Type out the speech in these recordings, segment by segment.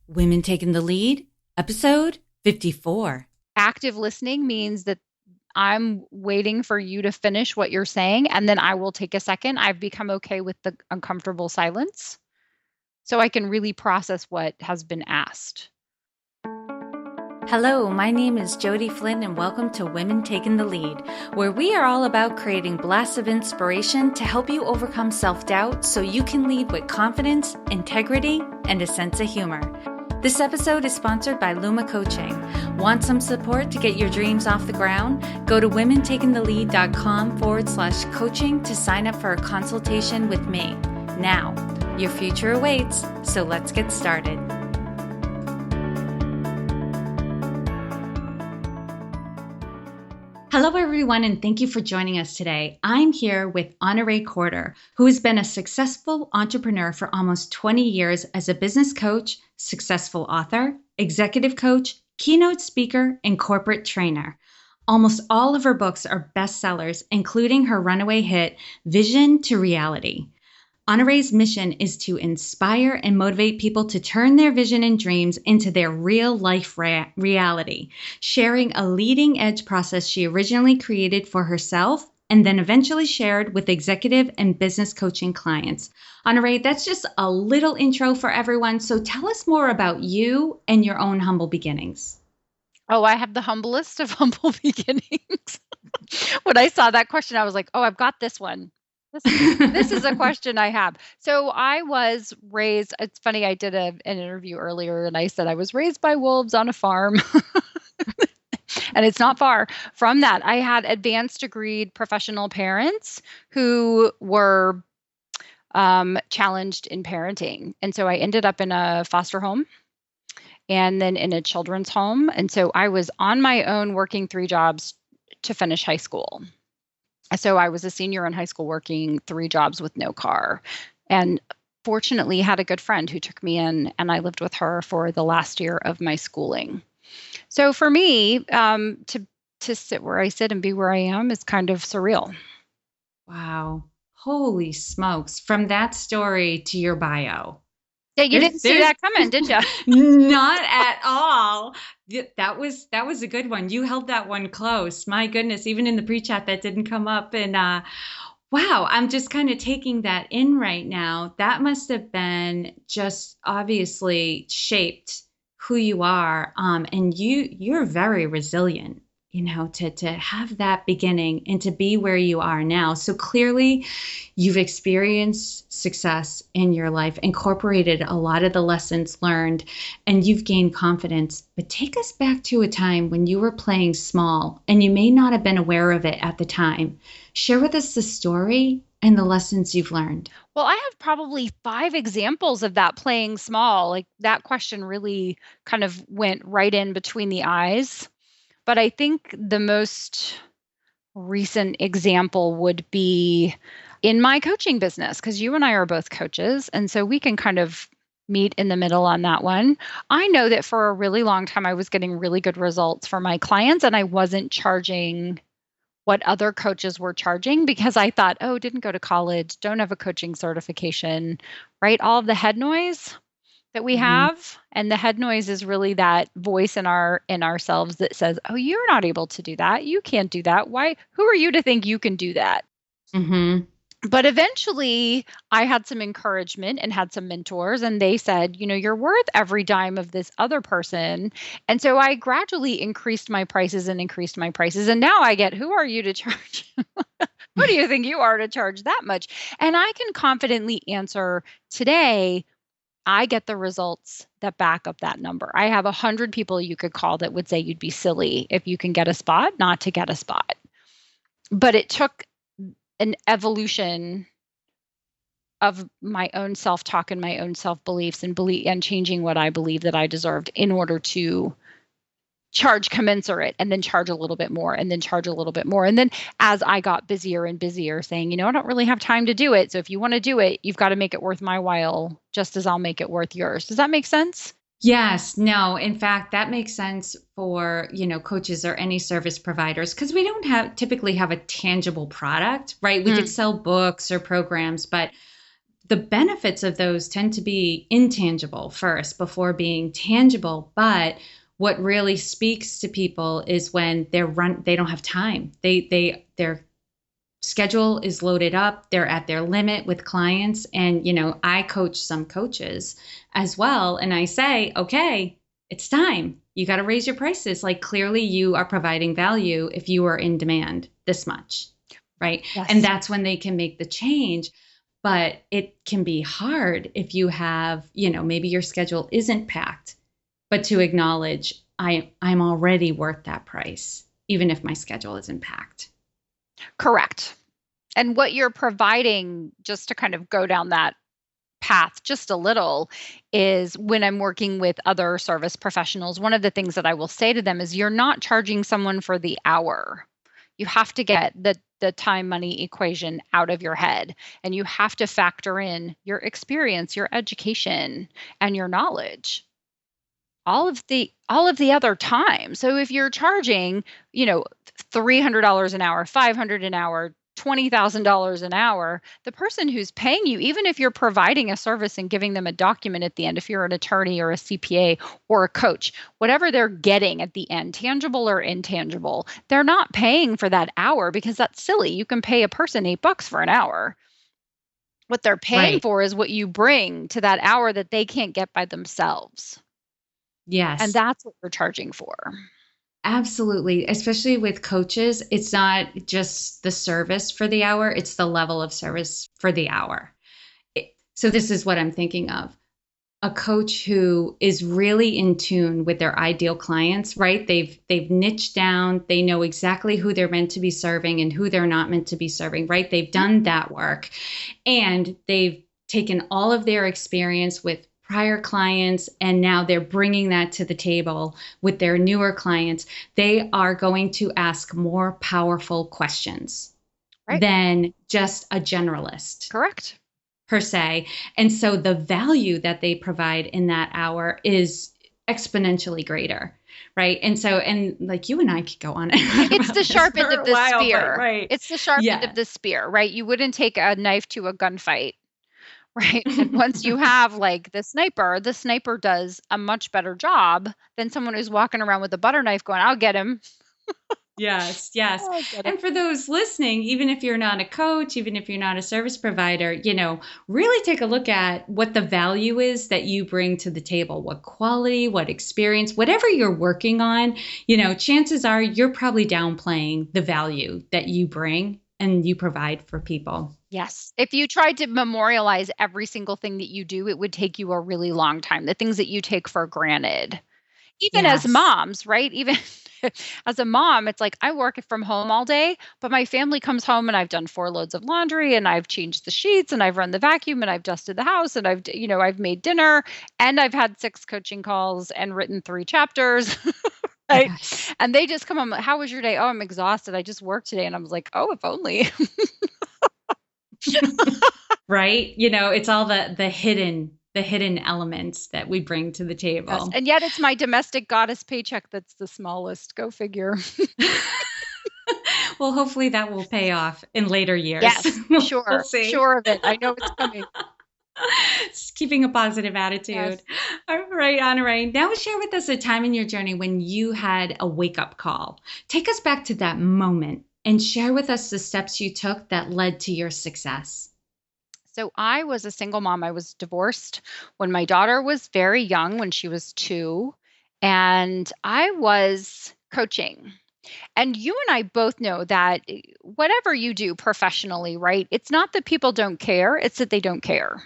Women Taking the Lead, episode 54. Active listening means that I'm waiting for you to finish what you're saying, and then I will take a second. I've become okay with the uncomfortable silence so I can really process what has been asked. Hello, my name is Jody Flynn, and welcome to Women Taking the Lead, where we are all about creating blasts of inspiration to help you overcome self-doubt so you can lead with confidence, integrity, and a sense of humor. This episode is sponsored by Luma Coaching. Want some support to get your dreams off the ground? Go to womentakingthelEad.com/coaching to sign up for a consultation with me. Now, your future awaits, so let's get started. Hello, everyone, and thank you for joining us today. I'm here with Honorée Corder, who has been a successful entrepreneur for almost 20 years as a business coach, successful author, executive coach, keynote speaker, and corporate trainer. Almost all of her books are bestsellers, including her runaway hit, Vision to Reality. Honorée's mission is to inspire and motivate people to turn their vision and dreams into their real-life reality, sharing a leading-edge process she originally created for herself and then eventually shared with executive and business coaching clients. Honorée, that's just a little intro for everyone, so tell us more about you and your own humble beginnings. Oh, I have the humblest of humble beginnings. When I saw that question, I was like, oh, I've got this one. This is a question I have. So I was raised, it's funny, I did an interview earlier and I said I was raised by wolves on a farm. And it's not far from that. I had advanced degreed professional parents who were challenged in parenting. And so I ended up in a foster home and then in a children's home. And so I was on my own working 3 jobs to finish high school. So I was a senior in high school working 3 jobs with no car, and fortunately had a good friend who took me in, and I lived with her for the last year of my schooling. So for me, to sit where I sit and be where I am is kind of surreal. Wow. Holy smokes. From that story to your bio. Yeah, you didn't see that coming, did you? Not at all. That was a good one. You held that one close. My goodness, even in the pre-chat that didn't come up. And wow, I'm just kind of taking that in right now. That must have been just obviously shaped who you are. And you're very resilient, to have that beginning and to be where you are now. So clearly you've experienced success in your life, incorporated a lot of the lessons learned, and you've gained confidence. But take us back to a time when you were playing small and you may not have been aware of it at the time. Share with us the story and the lessons you've learned. Well, I have probably 5 examples of that playing small. Like that question really kind of went right in between the eyes. But I think the most recent example would be in my coaching business, because you and I are both coaches. And so we can kind of meet in the middle on that one. I know that for a really long time, I was getting really good results for my clients, and I wasn't charging what other coaches were charging because I thought, oh, didn't go to college, don't have a coaching certification, right? All of the head noise that we have. And the head noise is really that voice in ourselves that says, oh, you're not able to do that. You can't do that. Why? Who are you to think you can do that? Mm-hmm. But eventually I had some encouragement and had some mentors, and they said, you're worth every dime of this other person. And so I gradually increased my prices. And now I get, who are you to charge? Who do you think you are to charge that much? And I can confidently answer today, I get the results that back up that number. I have 100 people you could call that would say you'd be silly if you can get a spot, not to get a spot. But it took an evolution of my own self-talk and my own self-beliefs and changing what I believe that I deserved in order to charge commensurate, and then charge a little bit more, and then charge a little bit more. And then as I got busier and busier saying, I don't really have time to do it. So if you want to do it, you've got to make it worth my while, just as I'll make it worth yours. Does that make sense? Yes, no, in fact, that makes sense for, coaches or any service providers, because we don't typically have a tangible product, right? We could sell books or programs, but the benefits of those tend to be intangible first before being tangible. But what really speaks to people is when they don't have time. Their schedule is loaded up. They're at their limit with clients. And, I coach some coaches as well. And I say, okay, it's time. You got to raise your prices. Like, clearly you are providing value if you are in demand this much, right? Yes. And that's when they can make the change. But it can be hard if you have, maybe your schedule isn't packed, but to acknowledge I'm already worth that price, even if my schedule isn't packed. Correct. And what you're providing, just to kind of go down that path just a little, is when I'm working with other service professionals, one of the things that I will say to them is you're not charging someone for the hour. You have to get the time money equation out of your head, and you have to factor in your experience, your education, and your knowledge. All of the other time. So if you're charging, $300 an hour, $500 an hour, $20,000 an hour, the person who's paying you, even if you're providing a service and giving them a document at the end, if you're an attorney or a CPA or a coach, whatever they're getting at the end, tangible or intangible, they're not paying for that hour because that's silly. You can pay a person $8 for an hour. What they're paying Right. for is what you bring to that hour that they can't get by themselves. Yes. And that's what we're charging for. Absolutely. Especially with coaches, it's not just the service for the hour, it's the level of service for the hour. So this is what I'm thinking of. A coach who is really in tune with their ideal clients, right? They've niched down, they know exactly who they're meant to be serving and who they're not meant to be serving, right? They've done that work, and they've taken all of their experience with prior clients, and now they're bringing that to the table with their newer clients. They are going to ask more powerful questions than just a generalist. Correct. Per se. And so the value that they provide in that hour is exponentially greater. Right. And so, and like you and I could go on. It's the sharp end of the spear. Right. It's the sharp end of the spear, right? You wouldn't take a knife to a gunfight. Right. And once you have like the sniper does a much better job than someone who's walking around with a butter knife going, I'll get him. Yes. And for those listening, even if you're not a coach, even if you're not a service provider, really take a look at what the value is that you bring to the table, what quality, what experience, whatever you're working on, chances are you're probably downplaying the value that you bring and you provide for people. Yes. If you tried to memorialize every single thing that you do, it would take you a really long time. The things that you take for granted, even as moms, right? Even as a mom, it's like I work from home all day, but my family comes home and I've done 4 loads of laundry and I've changed the sheets and I've run the vacuum and I've dusted the house and I've made dinner and I've had 6 coaching calls and written 3 chapters. Right. Yes. And they just come home, how was your day? Oh, I'm exhausted. I just worked today. And I was like, oh, if only. Right. It's all the hidden elements that we bring to the table. Yes. And yet it's my domestic goddess paycheck that's the smallest. Go figure. Well, hopefully that will pay off in later years. Yes, sure. We'll see. Sure of it. I know it's coming. Just keeping a positive attitude. Yes. All right, Honorée. Now share with us a time in your journey when you had a wake-up call. Take us back to that moment and share with us the steps you took that led to your success. So I was a single mom. I was divorced when my daughter was very young, when she was 2, and I was coaching. And you and I both know that whatever you do professionally, right? It's not that people don't care, it's that they don't care.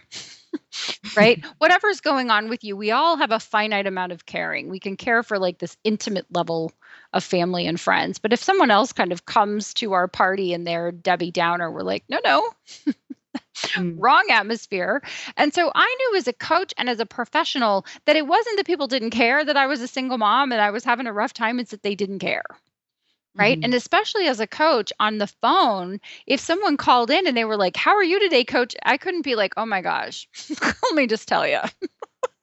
Right? Whatever's going on with you, we all have a finite amount of caring. We can care for like this intimate level of family and friends. But if someone else kind of comes to our party and they're Debbie Downer, we're like, no. Wrong atmosphere. And so I knew as a coach and as a professional that it wasn't that people didn't care that I was a single mom and I was having a rough time. It's that they didn't care. Right. Mm-hmm. And especially as a coach on the phone, if someone called in and they were like, how are you today, coach? I couldn't be like, oh my gosh, let me just tell you.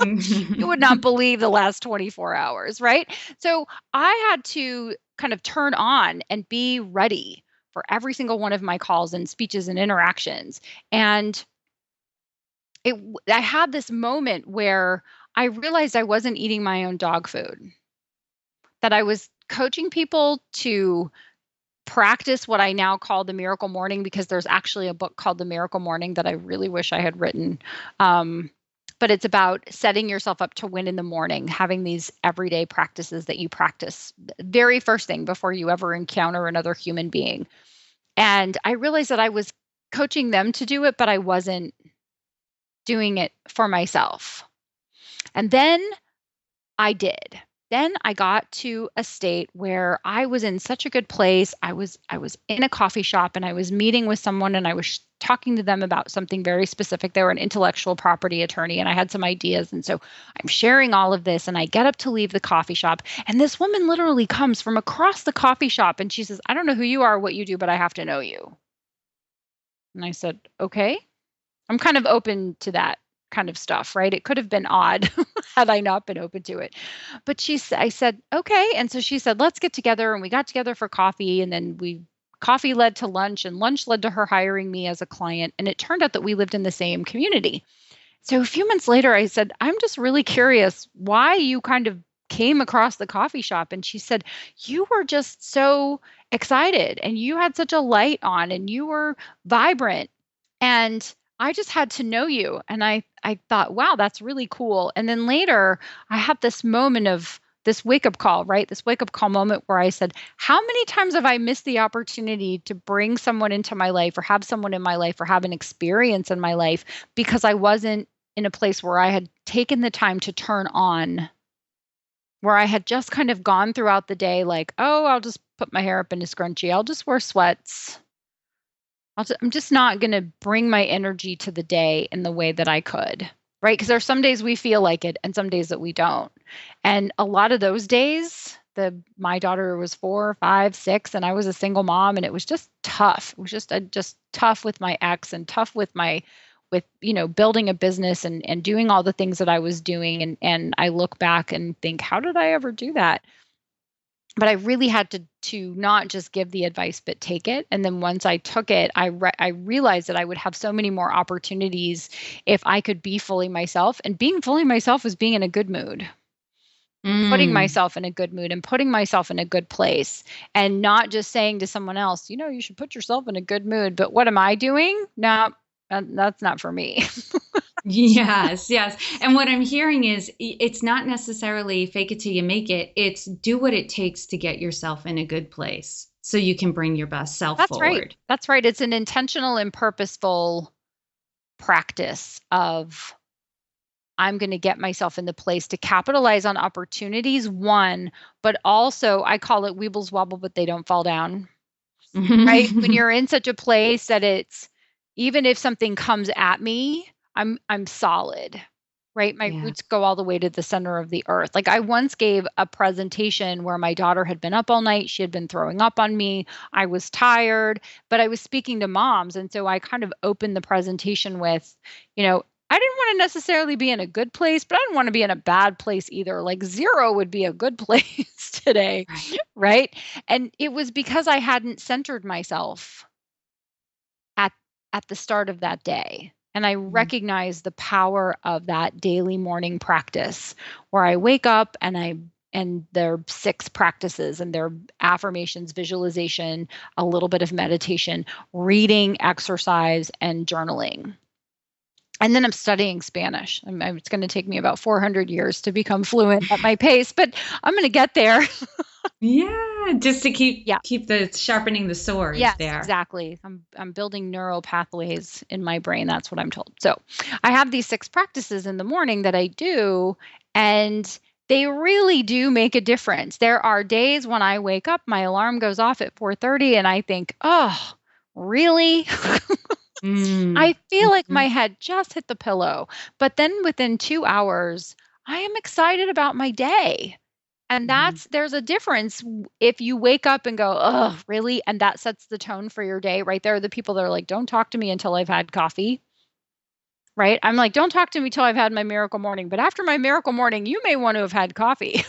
You would not believe the last 24 hours. Right. So I had to kind of turn on and be ready for every single one of my calls and speeches and interactions. And I had this moment where I realized I wasn't eating my own dog food, that I was coaching people to practice what I now call the miracle morning, because there's actually a book called The Miracle Morning that I really wish I had written. But it's about setting yourself up to win in the morning, having these everyday practices that you practice very first thing before you ever encounter another human being. And I realized that I was coaching them to do it, but I wasn't doing it for myself. And then I did. Then I got to a state where I was in such a good place. I was in a coffee shop and I was meeting with someone and I was talking to them about something very specific. They were an intellectual property attorney and I had some ideas. And so I'm sharing all of this and I get up to leave the coffee shop and this woman literally comes from across the coffee shop and she says, "I don't know who you are or what you do, but I have to know you." And I said, "Okay." I'm kind of open to that kind of stuff, right? It could have been odd had I not been open to it. But I said, "Okay." And so she said, "Let's get together." And we got together for coffee. And then coffee led to lunch and lunch led to her hiring me as a client. And it turned out that we lived in the same community. So a few months later, I said, "I'm just really curious why you kind of came across the coffee shop." And she said, "You were just so excited and you had such a light on and you were vibrant. And I just had to know you." And I thought, wow, that's really cool. And then later, I had this moment of this wake up call, right? This wake up call moment where I said, how many times have I missed the opportunity to bring someone into my life or have someone in my life or have an experience in my life because I wasn't in a place where I had taken the time to turn on, where I had just kind of gone throughout the day like, oh, I'll just put my hair up in a scrunchie. I'll just wear sweats. I'm just not going to bring my energy to the day in the way that I could, right? Because there are some days we feel like it and some days that we don't. And a lot of those days, my daughter was 4, 5, 6, and I was a single mom, and it was just tough. It was just tough with my ex and tough with building a business and doing all the things that I was doing. And I look back and think, how did I ever do that? But I really had to not just give the advice, but take it. And then once I took it, I realized that I would have so many more opportunities if I could be fully myself. And being fully myself was being in a good mood, putting myself in a good mood and putting myself in a good place, and not just saying to someone else, you should put yourself in a good mood. But what am I doing? No, that's not for me. Yes, yes. And what I'm hearing is it's not necessarily fake it till you make it. It's do what it takes to get yourself in a good place so you can bring your best self That's forward. right. That's right. It's an intentional and purposeful practice of I'm going to get myself in the place to capitalize on opportunities, one, but also I call it weebles wobble, but they don't fall down, right? When you're in such a place that it's, even if something comes at me, I'm solid, right? My roots go all the way to the center of the earth. Like I once gave a presentation where my daughter had been up all night. She had been throwing up on me. I was tired, but I was speaking to moms. And so I kind of opened the presentation with, I didn't want to necessarily be in a good place, but I didn't want to be in a bad place either. Like 0 would be a good place today, right? And it was because I hadn't centered myself at the start of that day. And I recognize the power of that daily morning practice where I wake up and there are 6 practices, and there are affirmations, visualization, a little bit of meditation, reading, exercise, and journaling. And then I'm studying Spanish. It's going to take me about 400 years to become fluent at my pace, but I'm going to get there. Yeah, just to keep the sharpening the sword there. Exactly. I'm building neural pathways in my brain. That's what I'm told. So I have these 6 practices in the morning that I do, and they really do make a difference. There are days when I wake up, my alarm goes off at 4:30, and I think, oh, really? I feel like my head just hit the pillow. But then within 2 hours, I am excited about my day. And there's a difference if you wake up and go, oh, really? And that sets the tone for your day, right? There are the people that are like, don't talk to me until I've had coffee, right? I'm like, don't talk to me till I've had my miracle morning. But after my miracle morning, you may want to have had coffee.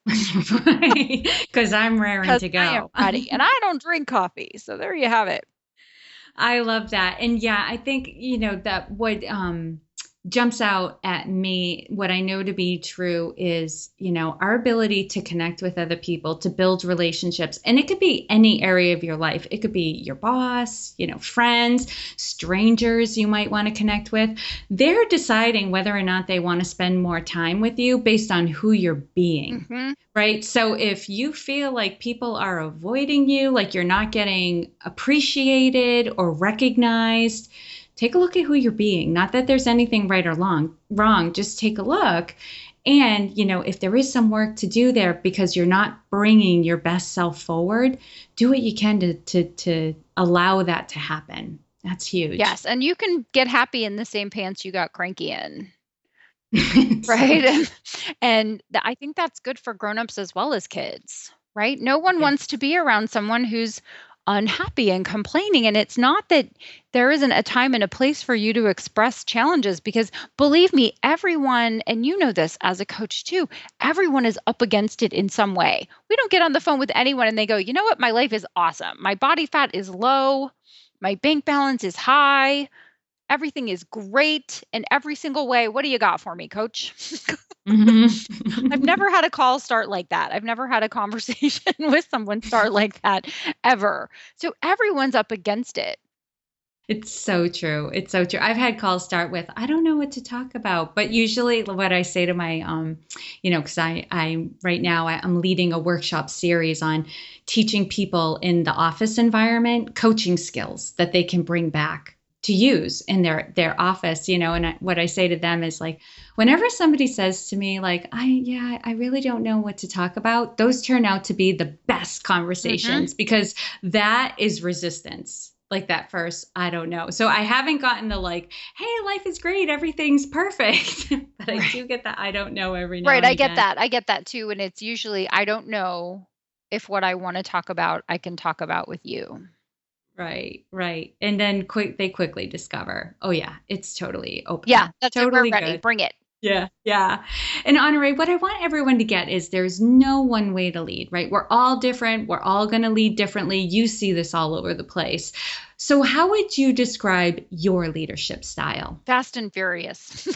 Because I'm raring to go. I am ready. And I don't drink coffee. So there you have it. I love that. And yeah, I think, that what jumps out at me, what I know to be true is, our ability to connect with other people, to build relationships. And it could be any area of your life. It could be your boss, friends, strangers you might want to connect with. They're deciding whether or not they want to spend more time with you based on who you're being. Mm-hmm. Right. So if you feel like people are avoiding you, like you're not getting appreciated or recognized, take a look at who you're being. Not that there's anything right or wrong, just take a look. And, if there is some work to do there because you're not bringing your best self forward, do what you can to allow that to happen. That's huge. Yes. And you can get happy in the same pants you got cranky in. Right. And I think that's good for grownups as well as kids, right? No one wants to be around someone who's unhappy and complaining. And it's not that there isn't a time and a place for you to express challenges, because believe me, everyone, and you know this as a coach too, everyone is up against it in some way. We don't get on the phone with anyone and they go, you know what? My life is awesome. My body fat is low. My bank balance is high. Everything is great in every single way. What do you got for me, coach? Mm-hmm. I've never had a call start like that. I've never had a conversation with someone start like that ever. So everyone's up against it. It's so true. It's so true. I've had calls start with, I don't know what to talk about. But usually what I say to my, because I right now I'm leading a workshop series on teaching people in the office environment, coaching skills that they can bring back to use in their office, and what I say to them is like, whenever somebody says to me, like, I really don't know what to talk about, those turn out to be the best conversations because that is resistance. Like that first, I don't know. So I haven't gotten the like, hey, life is great, everything's perfect. But I do get that I don't know every now and I again. I get that too. And it's usually, I don't know if what I want to talk about, I can talk about with you. Right. And then they quickly discover, oh yeah, it's totally open. Yeah, that's totally it. We're ready. Good. Bring it. Yeah. And Honorée, what I want everyone to get is there's no one way to lead, right? We're all different. We're all going to lead differently. You see this all over the place. So how would you describe your leadership style? Fast and furious.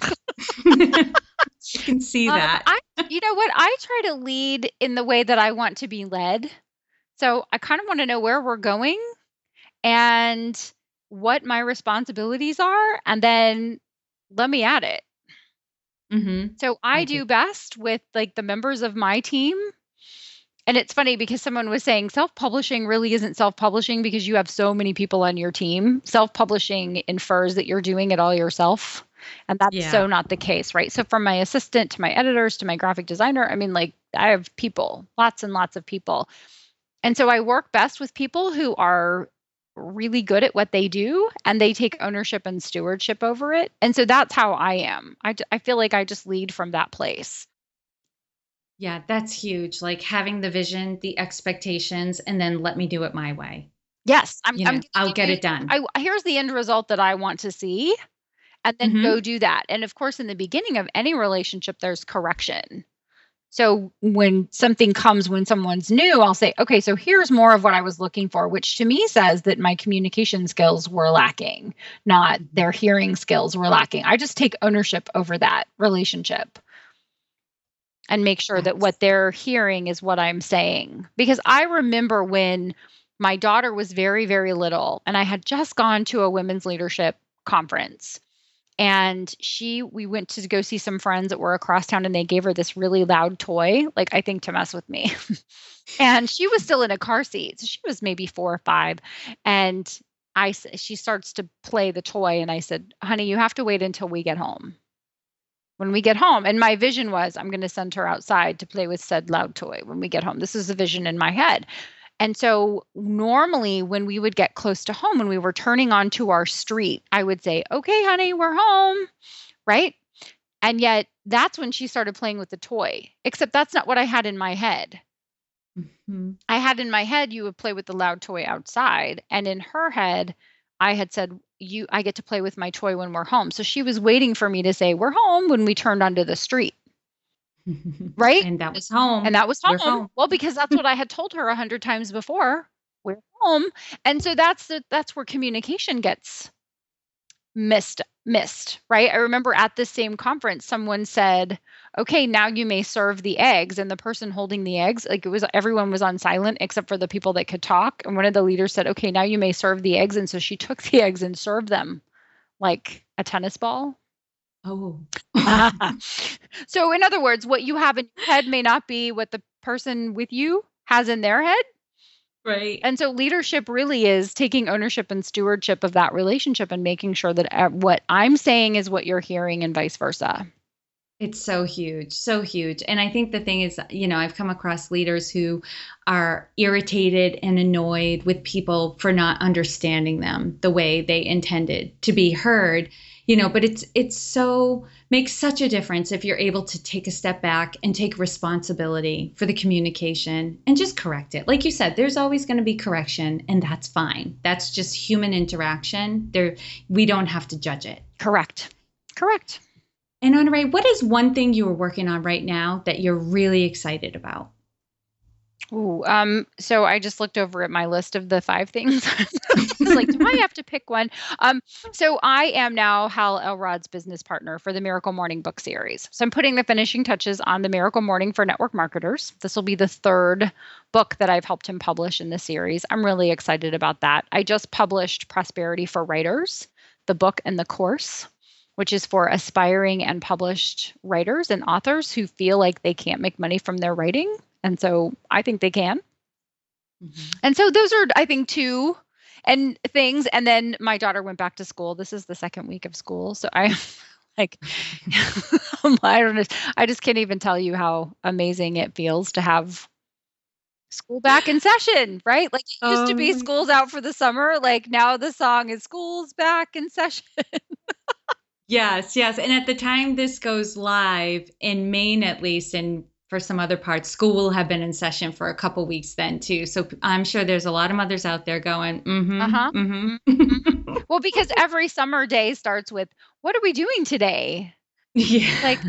I can see that. You know what? I try to lead in the way that I want to be led. So I kind of want to know where we're going and what my responsibilities are, and then let me at it. Mm-hmm. So I do best with like the members of my team. And it's funny because someone was saying self-publishing really isn't self-publishing because you have so many people on your team. Self-publishing infers that you're doing it all yourself. And that's so not the case, right? So from my assistant to my editors to my graphic designer, I mean, like I have people, lots and lots of people. And so I work best with people who are really good at what they do and they take ownership and stewardship over it. And so that's how I am. I feel like I just lead from that place. Yeah, that's huge. Like having the vision, the expectations, and then let me do it my way. Yes. I'll get it done. Here's the end result that I want to see, and then go do that. And of course, in the beginning of any relationship, there's correction. So when something comes, when someone's new, I'll say, okay, so here's more of what I was looking for, which to me says that my communication skills were lacking, not their hearing skills were lacking. I just take ownership over that relationship and make sure that what they're hearing is what I'm saying. Because I remember when my daughter was very, very little and I had just gone to a women's leadership conference. And we went to go see some friends that were across town and they gave her this really loud toy, like I think to mess with me. And she was still in a car seat. So she was maybe 4 or 5. And she starts to play the toy. And I said, honey, you have to wait until we get home. When we get home, and my vision was I'm going to send her outside to play with said loud toy when we get home. This is the vision in my head. And so normally when we would get close to home, when we were turning onto our street, I would say, okay, honey, we're home, right? And yet that's when she started playing with the toy, except that's not what I had in my head. Mm-hmm. I had in my head, you would play with the loud toy outside. And in her head, I had said, I get to play with my toy when we're home. So she was waiting for me to say, we're home when we turned onto the street. Right? And that was home. We're home. Well, because that's what I had told her 100 times before. We're home. And so that's where communication gets missed missed, right? I remember at this same conference, someone said, okay, now you may serve the eggs. And the person holding the eggs, like everyone was on silent except for the people that could talk. And one of the leaders said, okay, now you may serve the eggs. And so she took the eggs and served them like a tennis ball. Oh. So in other words, what you have in your head may not be what the person with you has in their head. Right. And so leadership really is taking ownership and stewardship of that relationship and making sure that what I'm saying is what you're hearing and vice versa. It's so huge, so huge. And I think the thing is, I've come across leaders who are irritated and annoyed with people for not understanding them the way they intended to be heard, but it's so makes such a difference if you're able to take a step back and take responsibility for the communication and just correct it. Like you said, there's always going to be correction, and that's fine. That's just human interaction. We don't have to judge it. Correct. And Honorée, what is one thing you are working on right now that you're really excited about? Ooh, so I just looked over at my list of the 5 things. I was like, do I have to pick one? So I am now Hal Elrod's business partner for the Miracle Morning book series. So I'm putting the finishing touches on the Miracle Morning for network marketers. This will be the 3rd book that I've helped him publish in the series. I'm really excited about that. I just published Prosperity for Writers, the book and the course, which is for aspiring and published writers and authors who feel like they can't make money from their writing. And so I think they can. Mm-hmm. And so those are, I think, 2 things. And then my daughter went back to school. This is the 2nd week of school. So I like, I don't know. I just can't even tell you how amazing it feels to have school back in session, right? Like it used to be school's out for the summer. Like now the song is school's back in session. Yes. And at the time this goes live in Maine, at least, and for some other parts, school will have been in session for a couple weeks then too. So I'm sure there's a lot of mothers out there going, Well, because every summer day starts with, what are we doing today? Yeah. Like,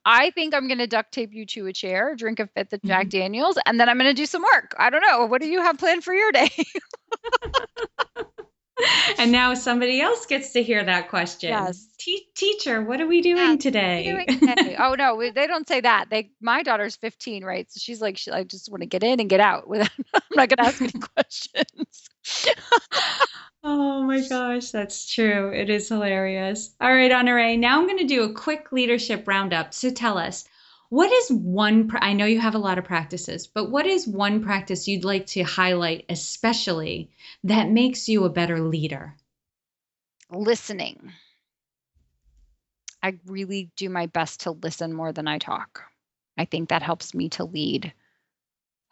I think I'm going to duct tape you to a chair, drink a 5th of Jack Daniels, and then I'm going to do some work. I don't know. What do you have planned for your day? And now somebody else gets to hear that question. Yes. Teacher, what are we doing today? What are you doing today? Oh, no, they don't say that. My daughter's 15, right? So she's like, I just want to get in and get out. I'm not going to ask any questions. Oh my gosh, that's true. It is hilarious. All right, Honorée, now I'm going to do a quick leadership roundup. So tell us, what is I know you have a lot of practices, but what is one practice you'd like to highlight especially that makes you a better leader? Listening. I really do my best to listen more than I talk. I think that helps me to lead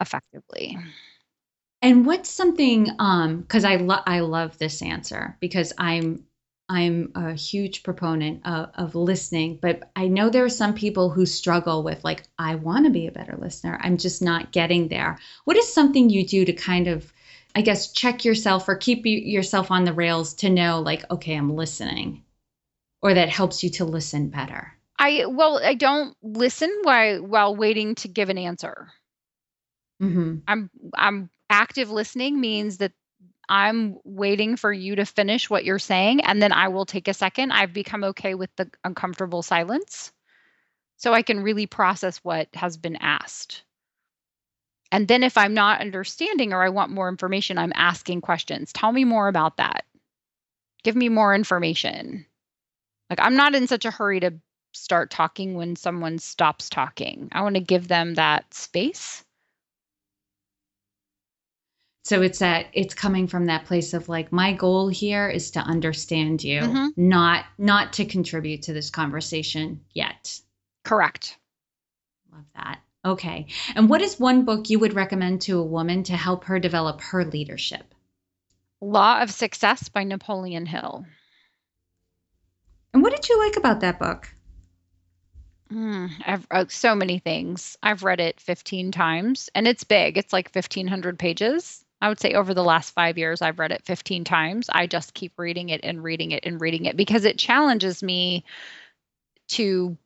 effectively. And what's something, because I love this answer because I'm a huge proponent of listening, but I know there are some people who struggle with like, I want to be a better listener. I'm just not getting there. What is something you do to kind of, I guess, check yourself or keep yourself on the rails to know like, okay, I'm listening, or that helps you to listen better? I don't listen while waiting to give an answer. Mm-hmm. I'm active listening means that I'm waiting for you to finish what you're saying, and then I will take a second. I've become okay with the uncomfortable silence, so I can really process what has been asked. And then if I'm not understanding or I want more information, I'm asking questions. Tell me more about that. Give me more information. Like I'm not in such a hurry to start talking when someone stops talking. I want to give them that space. So it's coming from that place of like, my goal here is to understand you, not to contribute to this conversation yet. Correct. Love that. Okay. And what is one book you would recommend to a woman to help her develop her leadership? Law of Success by Napoleon Hill. And what did you like about that book? I've so many things. I've read it 15 times and it's big. It's like 1,500 pages. I would say over the last 5 years, I've read it 15 times. I just keep reading it and reading it and reading it because it challenges me to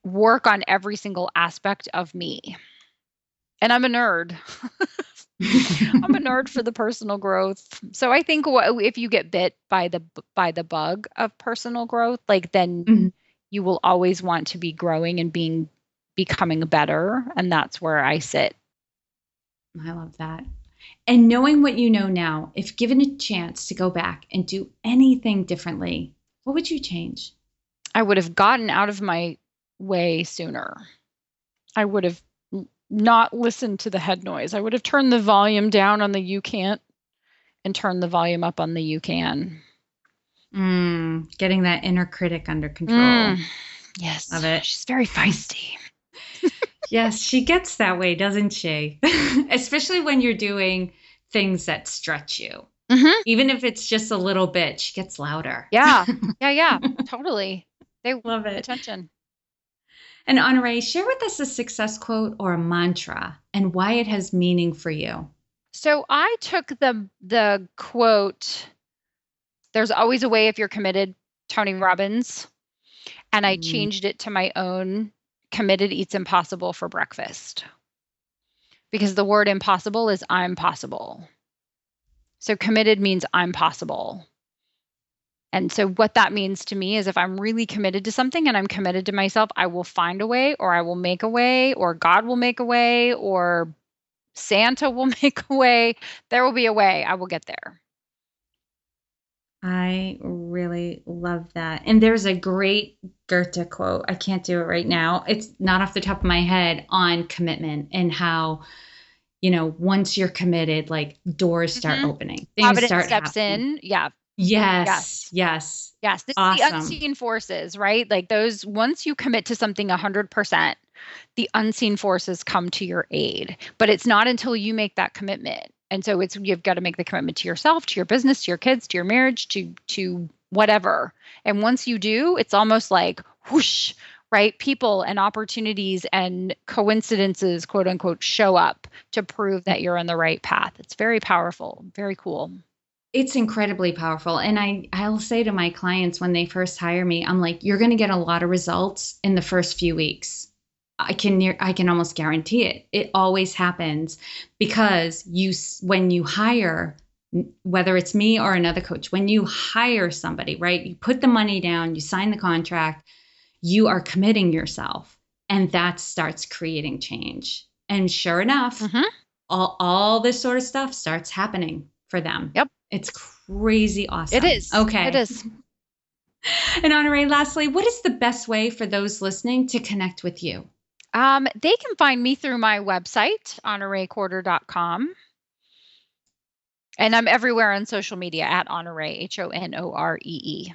work on every single aspect of me. And I'm a nerd. I'm a nerd for the personal growth. So I think if you get bit by the bug of personal growth, like then Mhm. you will always want to be growing and becoming better, and that's where I sit. I love that. And knowing what you know now, if given a chance to go back and do anything differently, what would you change? I would have gotten out of my way sooner. I would have not listened to the head noise. I would have turned the volume down on the you can't and turned the volume up on the you can. Getting that inner critic under control. Yes. Love it. She's very feisty. Yes, she gets that way, doesn't she? Especially when you're doing things that stretch you. Mm-hmm. Even if it's just a little bit, she gets louder. Yeah. Totally. They Love it. Attention. And Honorée, share with us a success quote or a mantra and why it has meaning for you. So I took the quote, "There's always a way if you're committed," Tony Robbins, and I changed it to my own, "Committed eats impossible for breakfast." Because the word impossible is I'm possible. So committed means I'm possible. And so what that means to me is if I'm really committed to something and I'm committed to myself, I will find a way, or I will make a way, or God will make a way, or Santa will make a way. There will be a way. I will get there. I really love that. And there's a great Goethe quote. I can't do it right now. It's not off the top of my head, on commitment and how, once you're committed, like doors start opening. Things Providence start steps happening. in. Yeah. Yes. Yes. This Awesome. is the unseen forces, right? Like those, once you commit to something 100%, the unseen forces come to your aid. But it's not until you make that commitment. And so you've got to make the commitment to yourself, to your business, to your kids, to your marriage, to whatever. And once you do, it's almost like whoosh, right? People and opportunities and coincidences, quote unquote, show up to prove that you're on the right path. It's very powerful, very cool. It's incredibly powerful. And I'll say to my clients when they first hire me, I'm like, you're going to get a lot of results in the first few weeks. I can almost guarantee it. It always happens because when you hire, whether it's me or another coach, when you hire somebody, right, you put the money down, you sign the contract, you are committing yourself, and that starts creating change. And sure enough, all this sort of stuff starts happening for them. Yep. It's crazy awesome. It is. Okay. It is. And Honorée, lastly, what is the best way for those listening to connect with you? They can find me through my website, honoreecorder.com. And I'm everywhere on social media at Honorée, Honoree.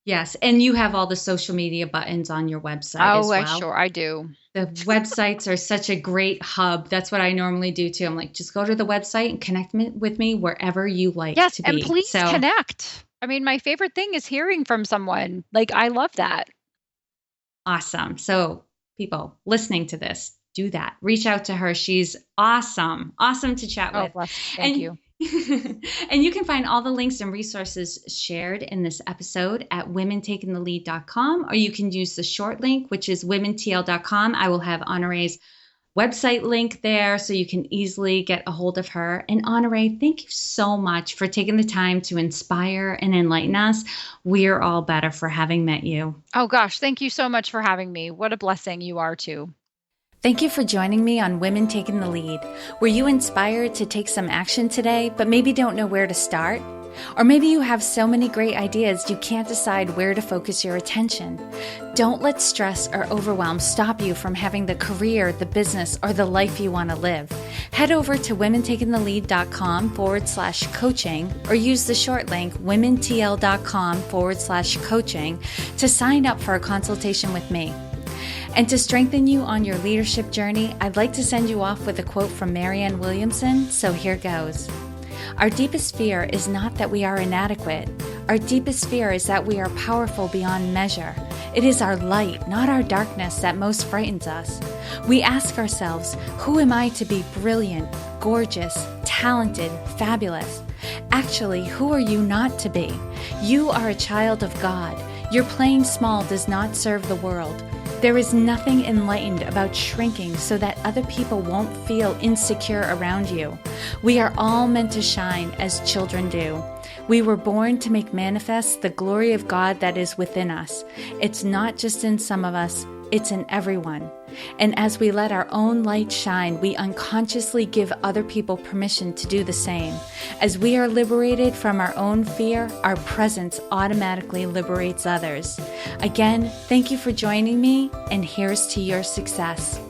Yes. And you have all the social media buttons on your website as well. I do. The websites are such a great hub. That's what I normally do too. I'm like, just go to the website and connect with me wherever you like to be. And please connect. I mean, my favorite thing is hearing from someone. Like, I love that. Awesome. So people listening to this, do that. Reach out to her. She's awesome. Awesome to chat with. Bless. Thank you. And you can find all the links and resources shared in this episode at womentakingthelead.com, or you can use the short link, which is womentl.com. I will have Honorée's website link there so you can easily get a hold of her. And Honorée, thank you so much for taking the time to inspire and enlighten us. We're all better for having met you. Oh gosh, thank you so much for having me. What a blessing you are too. Thank you for joining me on Women Taking the Lead. Were you inspired to take some action today, but maybe don't know where to start? Or maybe you have so many great ideas you can't decide where to focus your attention. Don't let stress or overwhelm stop you from having the career, the business, or the life you want to live. Head over to womentakingthelead.com/coaching or use the short link womentl.com/coaching to sign up for a consultation with me. And to strengthen you on your leadership journey, I'd like to send you off with a quote from Marianne Williamson, so here goes. Our deepest fear is not that we are inadequate. Our deepest fear is that we are powerful beyond measure. It is our light, not our darkness, that most frightens us. We ask ourselves, who am I to be brilliant, gorgeous, talented, fabulous? Actually, who are you not to be? You are a child of God. Your playing small does not serve the world. There is nothing enlightened about shrinking so that other people won't feel insecure around you. We are all meant to shine as children do. We were born to make manifest the glory of God that is within us. It's not just in some of us, it's in everyone. And as we let our own light shine, we unconsciously give other people permission to do the same. As we are liberated from our own fear, our presence automatically liberates others. Again, thank you for joining me, and here's to your success.